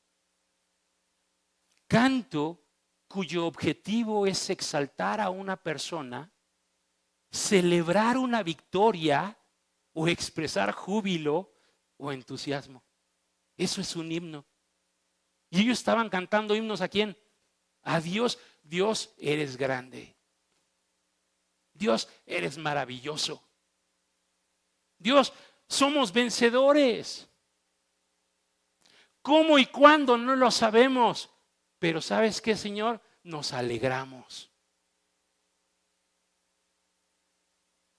Canto cuyo objetivo es exaltar a una persona, celebrar una victoria o expresar júbilo o entusiasmo. Eso es un himno. Y ellos estaban cantando himnos ¿a quién? A Dios. Dios, eres grande. Dios, eres maravilloso. Dios, somos vencedores. ¿Cómo y cuándo? No lo sabemos. Pero ¿sabes qué, Señor? Nos alegramos.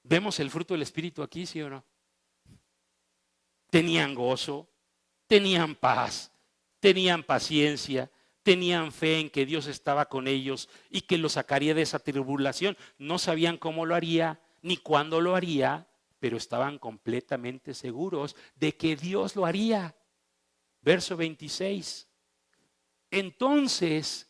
¿Vemos el fruto del Espíritu aquí, sí o no? Tenían gozo, tenían paz, tenían paciencia, tenían fe en que Dios estaba con ellos y que los sacaría de esa tribulación. No sabían cómo lo haría ni cuándo lo haría, pero estaban completamente seguros de que Dios lo haría. Verso 26. Entonces,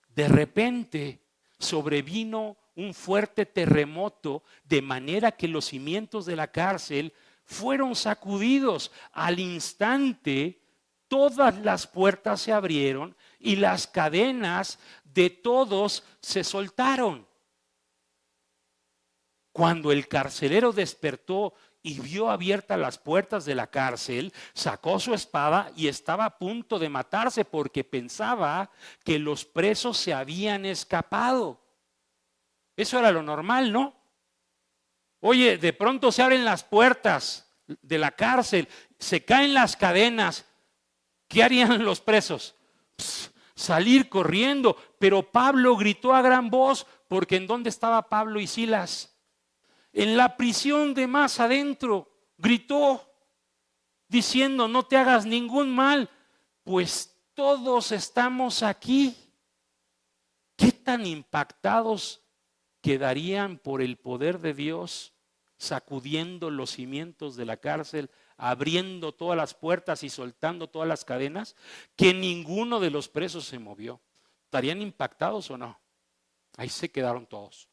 de repente, sobrevino un fuerte terremoto, de manera que los cimientos de la cárcel fueron sacudidos. Al instante, todas las puertas se abrieron y las cadenas de todos se soltaron. Cuando el carcelero despertó y vio abiertas las puertas de la cárcel, sacó su espada y estaba a punto de matarse porque pensaba que los presos se habían escapado. Eso era lo normal, ¿no? Oye, de pronto se abren las puertas de la cárcel, se caen las cadenas. ¿Qué harían los presos? Salir corriendo. Pero Pablo gritó a gran voz, porque ¿en dónde estaba Pablo y Silas? En la prisión de más adentro. Gritó diciendo: no te hagas ningún mal, pues todos estamos aquí. ¿Qué tan impactados quedarían por el poder de Dios, sacudiendo los cimientos de la cárcel, abriendo todas las puertas y soltando todas las cadenas, que ninguno de los presos se movió? ¿Estarían impactados o no? Ahí se quedaron todos.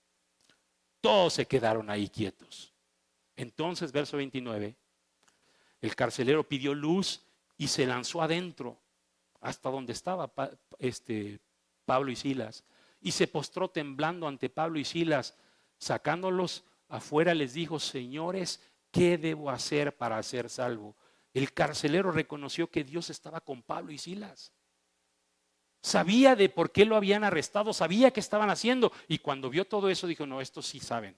Todos se quedaron ahí quietos. Entonces, verso 29, el carcelero pidió luz y se lanzó adentro, hasta donde estaba Pablo y Silas, y se postró temblando ante Pablo y Silas. Sacándolos afuera, les dijo: señores, ¿qué debo hacer para ser salvo? El carcelero reconoció que Dios estaba con Pablo y Silas. Sabía de por qué lo habían arrestado, sabía qué estaban haciendo, y cuando vio todo eso dijo: no, estos sí saben,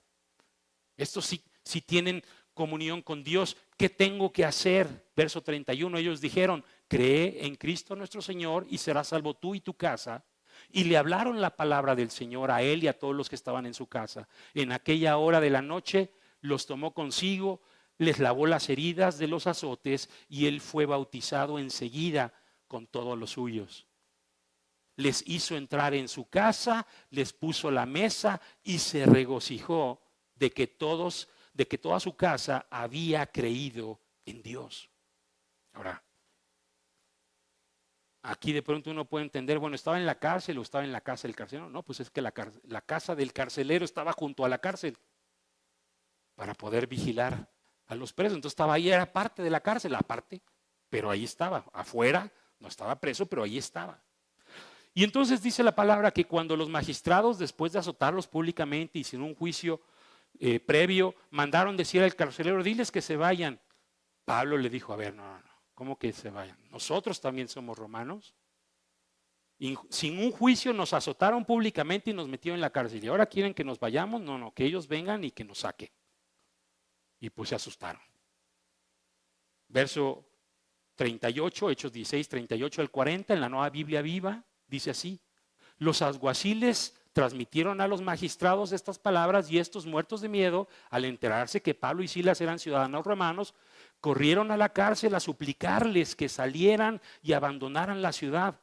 estos sí tienen comunión con Dios. ¿Qué tengo que hacer? Verso 31, ellos dijeron: cree en Cristo nuestro Señor y serás salvo tú y tu casa. Y le hablaron la palabra del Señor a él y a todos los que estaban en su casa. En aquella hora de la noche los tomó consigo, les lavó las heridas de los azotes, y él fue bautizado enseguida con todos los suyos. Les hizo entrar en su casa, les puso la mesa y se regocijó de que toda su casa había creído en Dios. Ahora, aquí de pronto uno puede entender: bueno, ¿estaba en la cárcel o estaba en la casa del carcelero? No, pues es que la casa del carcelero estaba junto a la cárcel para poder vigilar a los presos. Entonces estaba ahí, era parte de la cárcel, aparte, pero ahí estaba, afuera, no estaba preso, pero ahí estaba. Y entonces dice la palabra que cuando los magistrados, después de azotarlos públicamente y sin un juicio previo, mandaron decir al carcelero: diles que se vayan. Pablo le dijo: a ver, no, ¿cómo que se vayan? Nosotros también somos romanos. Y sin un juicio nos azotaron públicamente y nos metieron en la cárcel. Y ahora quieren que nos vayamos. No, que ellos vengan y que nos saquen. Y pues se asustaron. Verso 38, Hechos 16, 38 al 40, en la Nueva Biblia Viva, dice así: los alguaciles transmitieron a los magistrados estas palabras, y estos, muertos de miedo al enterarse que Pablo y Silas eran ciudadanos romanos, corrieron a la cárcel a suplicarles que salieran y abandonaran la ciudad.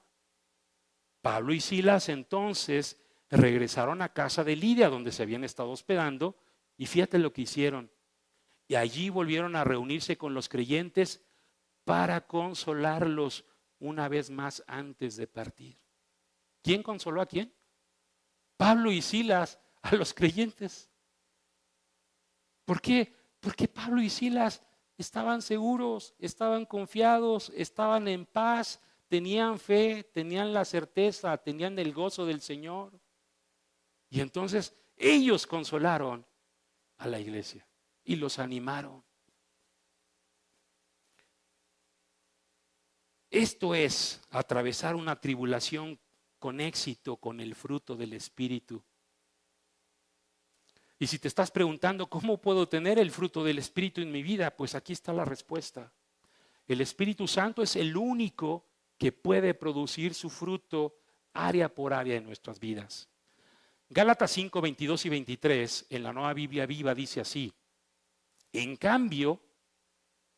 Pablo y Silas entonces regresaron a casa de Lidia, donde se habían estado hospedando, y fíjate lo que hicieron. Y allí volvieron a reunirse con los creyentes para consolarlos una vez más antes de partir. ¿Quién consoló a quién? Pablo y Silas a los creyentes. ¿Por qué? Porque Pablo y Silas estaban seguros, estaban confiados, estaban en paz, tenían fe, tenían la certeza, tenían el gozo del Señor. Y entonces ellos consolaron a la iglesia y los animaron. Esto es atravesar una tribulación con éxito, con el fruto del Espíritu. Y si te estás preguntando cómo puedo tener el fruto del Espíritu en mi vida, pues aquí está la respuesta. El Espíritu Santo es el único que puede producir su fruto área por área en nuestras vidas. Gálatas 5, 22 y 23 en la Nueva Biblia Viva dice así: en cambio,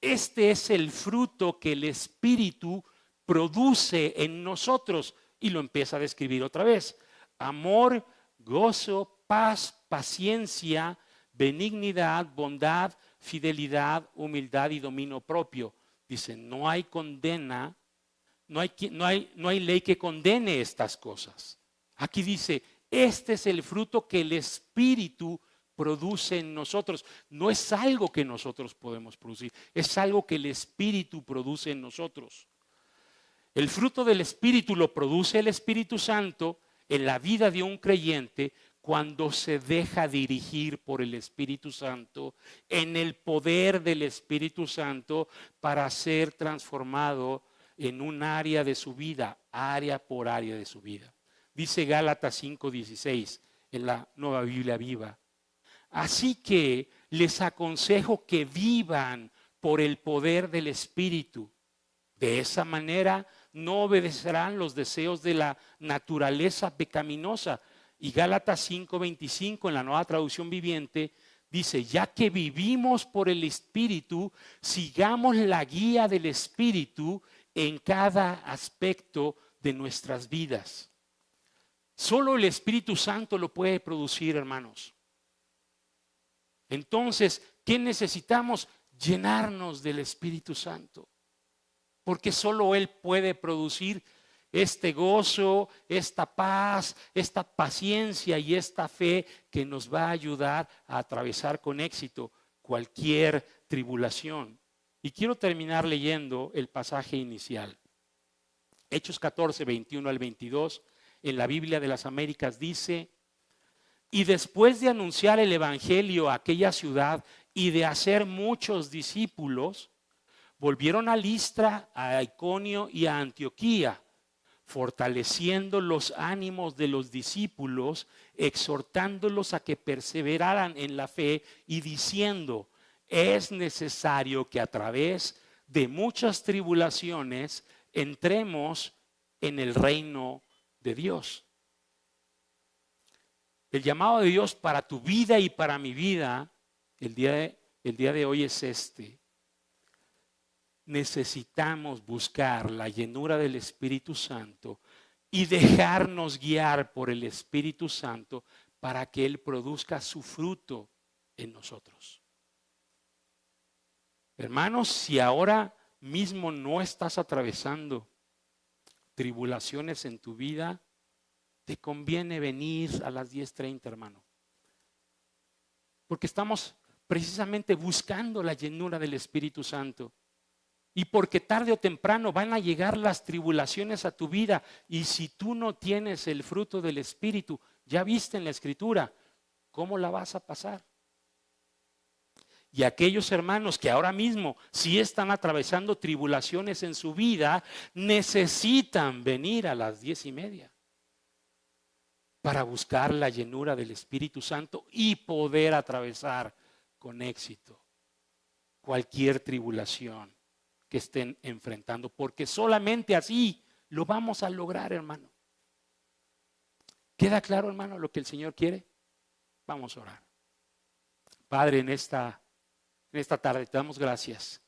este es el fruto que el Espíritu produce en nosotros. Y lo empieza a describir otra vez: amor, gozo, paz, paciencia, benignidad, bondad, fidelidad, humildad y dominio propio. Dice, no hay condena, no hay ley que condene estas cosas. Aquí dice, este es el fruto que el Espíritu produce en nosotros. No es algo que nosotros podemos producir, es algo que el Espíritu produce en nosotros. El fruto del Espíritu lo produce el Espíritu Santo en la vida de un creyente cuando se deja dirigir por el Espíritu Santo, en el poder del Espíritu Santo, para ser transformado en un área de su vida, área por área de su vida. Dice Gálatas 5:16 en la Nueva Biblia Viva. Así que les aconsejo que vivan por el poder del Espíritu. De esa manera no obedecerán los deseos de la naturaleza pecaminosa. Y Gálatas 5:25 en la Nueva Traducción Viviente dice, ya que vivimos por el Espíritu, sigamos la guía del Espíritu en cada aspecto de nuestras vidas. Solo el Espíritu Santo lo puede producir, hermanos. Entonces, ¿qué necesitamos? Llenarnos del Espíritu Santo. Porque solo Él puede producir este gozo, esta paz, esta paciencia y esta fe que nos va a ayudar a atravesar con éxito cualquier tribulación. Y quiero terminar leyendo el pasaje inicial. Hechos 14, 21 al 22, en la Biblia de las Américas dice, y después de anunciar el evangelio a aquella ciudad y de hacer muchos discípulos, volvieron a Listra, a Iconio y a Antioquía, fortaleciendo los ánimos de los discípulos, exhortándolos a que perseveraran en la fe y diciendo, es necesario que a través de muchas tribulaciones entremos en el reino de Dios. El llamado de Dios para tu vida y para mi vida el día de hoy es este. Necesitamos buscar la llenura del Espíritu Santo y dejarnos guiar por el Espíritu Santo para que Él produzca su fruto en nosotros. Hermanos, si ahora mismo no estás atravesando tribulaciones en tu vida, te conviene venir a las 10:30, hermano. Porque estamos precisamente buscando la llenura del Espíritu Santo. Y porque tarde o temprano van a llegar las tribulaciones a tu vida. Y si tú no tienes el fruto del Espíritu, ya viste en la Escritura, ¿cómo la vas a pasar? Y aquellos hermanos que ahora mismo sí están atravesando tribulaciones en su vida, necesitan venir a las 10:30 para buscar la llenura del Espíritu Santo y poder atravesar con éxito cualquier tribulación que estén enfrentando, porque solamente así lo vamos a lograr, hermano. ¿Queda claro, hermano, lo que el Señor quiere? Vamos a orar. Padre, en esta tarde te damos gracias,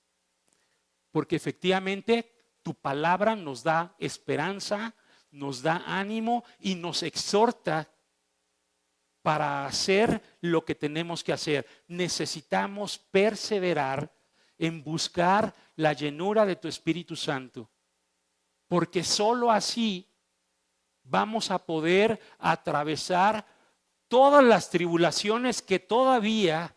porque efectivamente tu palabra nos da esperanza, nos da ánimo y nos exhorta para hacer lo que tenemos que hacer. Necesitamos perseverar en buscar la llenura de tu Espíritu Santo, porque solo así vamos a poder atravesar todas las tribulaciones que todavía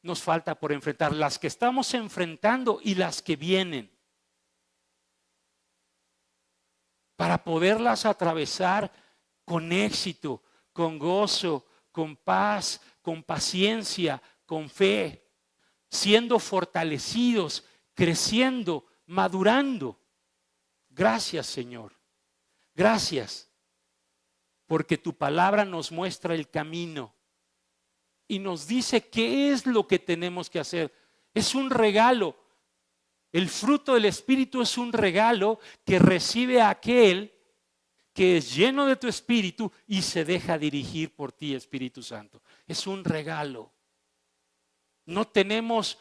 nos falta por enfrentar, las que estamos enfrentando y las que vienen, para poderlas atravesar con éxito, con gozo, con paz, con paciencia, con fe, siendo fortalecidos, creciendo, madurando. Gracias, Señor. Gracias, porque tu palabra nos muestra el camino y nos dice qué es lo que tenemos que hacer. Es un regalo. El fruto del Espíritu es un regalo que recibe a aquel que es lleno de tu Espíritu y se deja dirigir por ti, Espíritu Santo. Es un regalo. No tenemos,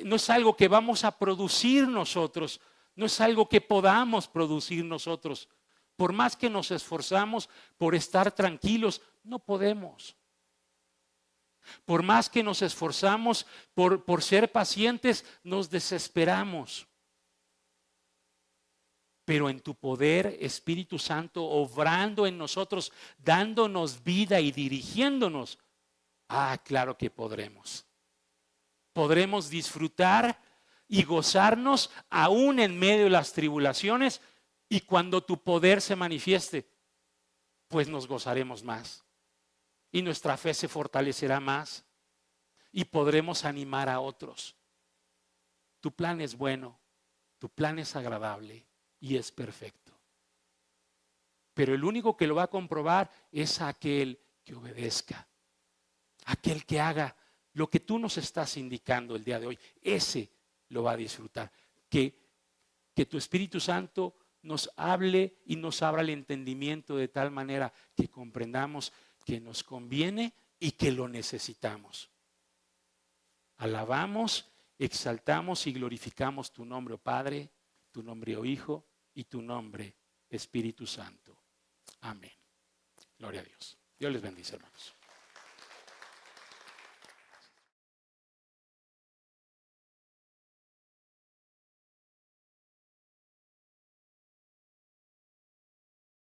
no es algo que vamos a producir nosotros, no es algo que podamos producir nosotros. Por más que nos esforzamos por estar tranquilos, no podemos. Por más que nos esforzamos por ser pacientes, nos desesperamos. Pero en tu poder, Espíritu Santo, obrando en nosotros, dándonos vida y dirigiéndonos, claro que podremos. Podremos disfrutar y gozarnos aún en medio de las tribulaciones, y cuando tu poder se manifieste, pues nos gozaremos más. Y nuestra fe se fortalecerá más y podremos animar a otros. Tu plan es bueno, tu plan es agradable y es perfecto. Pero el único que lo va a comprobar es aquel que obedezca, aquel que haga lo que tú nos estás indicando el día de hoy. Ese lo va a disfrutar. Que tu Espíritu Santo nos hable y nos abra el entendimiento de tal manera que comprendamos que nos conviene y que lo necesitamos. Alabamos, exaltamos y glorificamos tu nombre, oh Padre, tu nombre, oh Hijo, y tu nombre, Espíritu Santo. Amén. Gloria a Dios. Dios les bendice, hermanos.